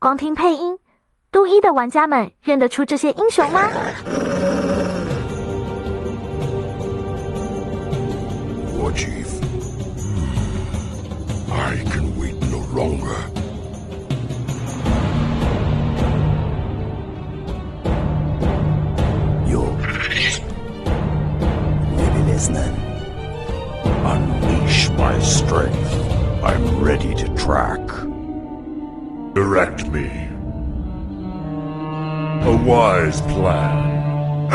光听配音，Do1的玩家们认得出这些英雄吗？ War Chief, I can wait no longer. You're maybe listening. Unleash my strength. I'm ready to track. Direct me. A wise plan.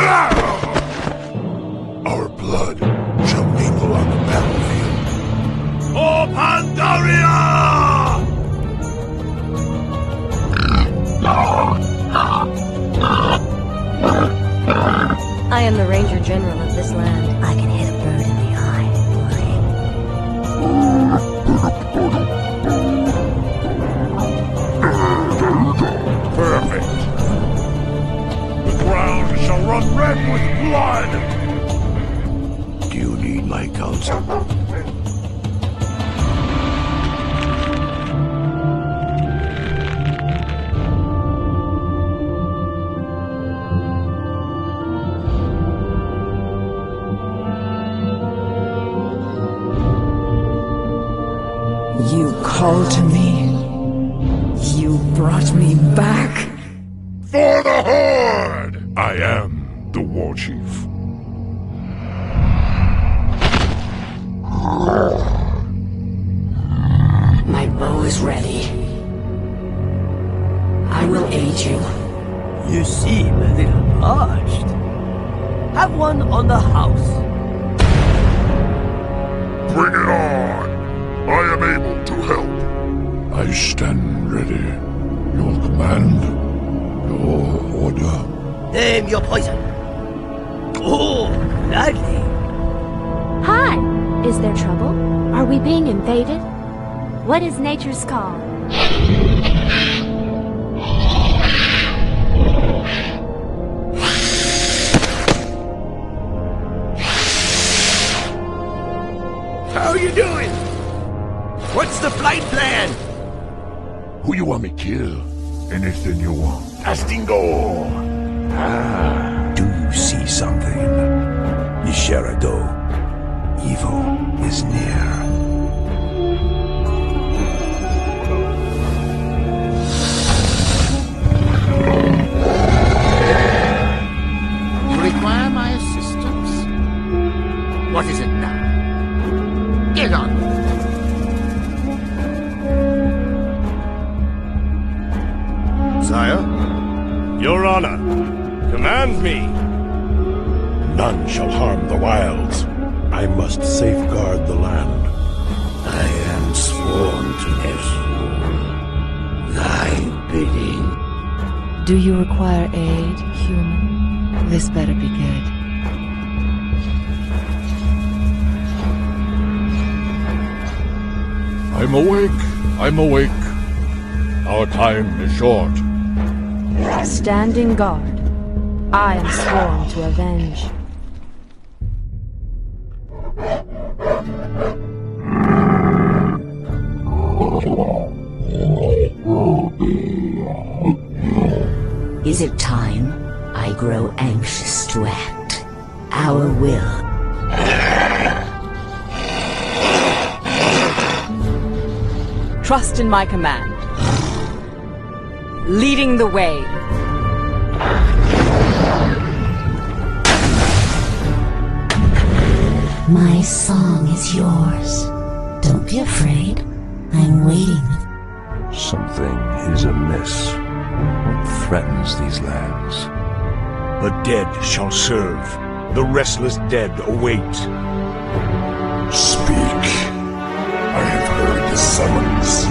Our blood shall mingle on the battlefield. For Pandaria! I am the Ranger General of this land. I can hit a bird in the eye. Perfect. The ground shall run red with blood. Do you need my counsel? You called to me. You brought me back. For the Horde! I am the War Chief. My bow is ready. I will aid you. You seem a little parched. Have one on the house. Bring it on! I am able to help. I stand ready. Your command, your order. Name your poison. Oh, gladly. Hi! Is there trouble? Are we being invaded? What is nature's call? How you doing? What's the flight plan? Who you want me kill? Anything you want. Castingo! Do you see something? Isherado. Evil is near. You require my assistance? What is it now? Get on! Sire? Your Honor, command me! None shall harm the wilds. I must safeguard the land. I am sworn to Nessun. Thy bidding. Do you require aid, human? This better be good. I'm awake. I'm awake. Our time is short. Standing guard. I am sworn to avenge. Is it time? I grow anxious to act. Our will. Trust in my command. Leading the way. My song is yours. Don't be afraid. I'm waiting. Something is amiss. What threatens these lands? The dead shall serve. The restless dead await. Speak. I have heard the summons.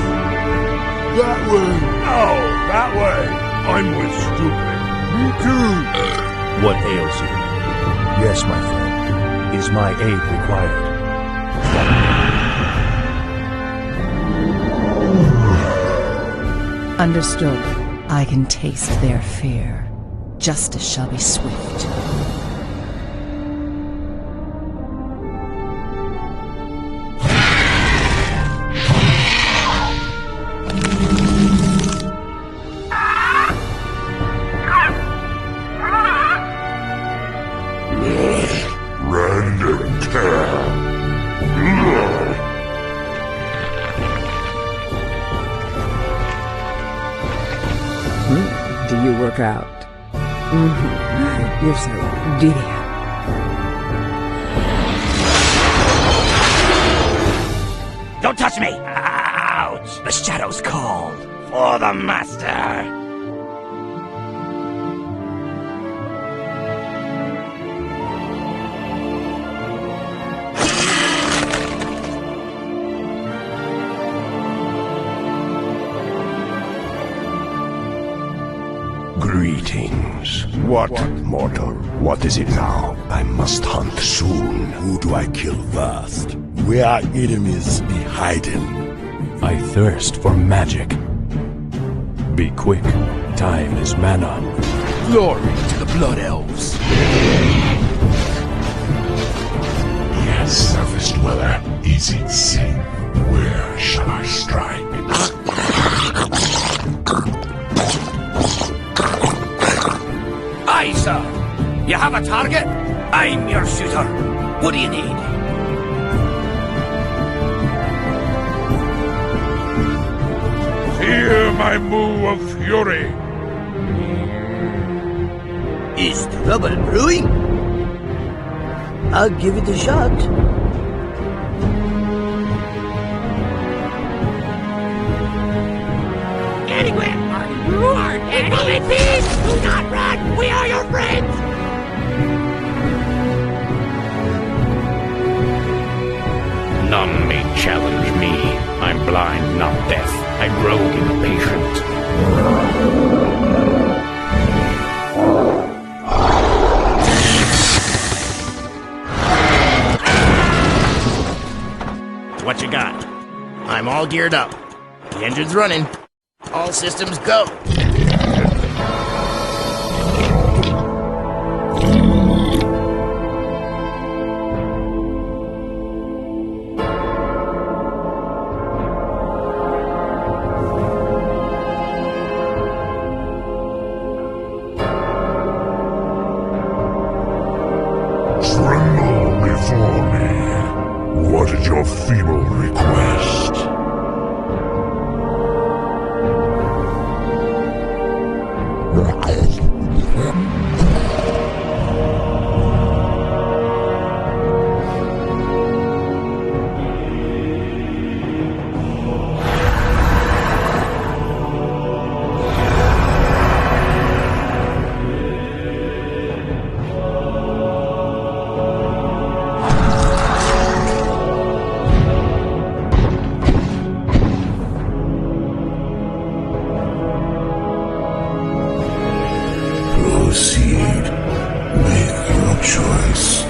That way! No, that way! I'm with stupid. Me too! What ails you? Yes, my friend. Is my aid required? Understood. I can taste their fear. Justice shall be swift. Do you work out? You're so deviant. Don't touch me! Ouch! The shadows called for the master. Greetings. What, mortal? What is it now? I must hunt soon. Who do I kill first? Where are enemies be hiding? I thirst for magic. Be quick. Time is mana. Glory to the Blood Elves. Yes, surface dweller. Is it safe? Where shall I strike? Aye, sir. You have a target? I'm your shooter. What do you need? Hear my moo of fury. Is trouble brewing? I'll give it a shot. Anywhere, party. Roar and move in peace. Do not run. We are your friends. None may challenge me. I'm blind, not deaf. I grow impatient. What you got? I'm all geared up. The engine's running. All systems go. Tremble before me. What is your feeble request? Proceed. Make your choice.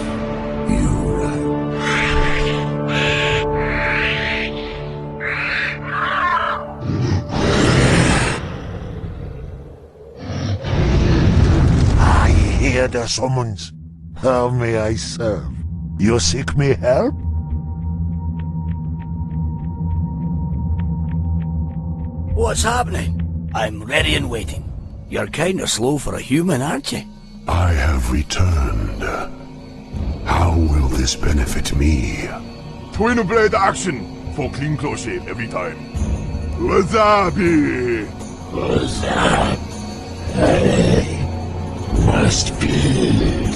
I hear the summons. How may I serve? You seek me help? What's happening? I'm ready and waiting. You're kinda slow for a human, aren't you? I have returned. How will this benefit me? Twin blade action for clean close shave every time. Wasabi! Wasabi. Must build.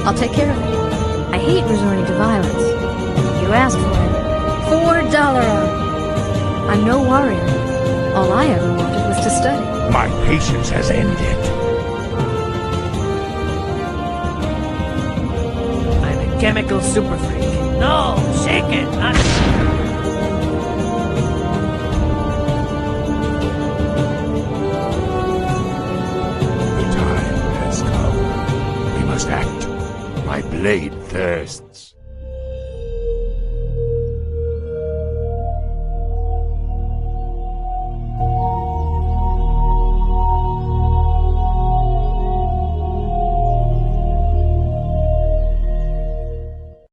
I'll take care of it. I hate resorting to violence. You asked for it. $4. I'm no warrior. All I ever wanted was to study. My patience has ended. I'm a chemical super freak. No, shake it, not... The time has come. We must act. My blade thirsts.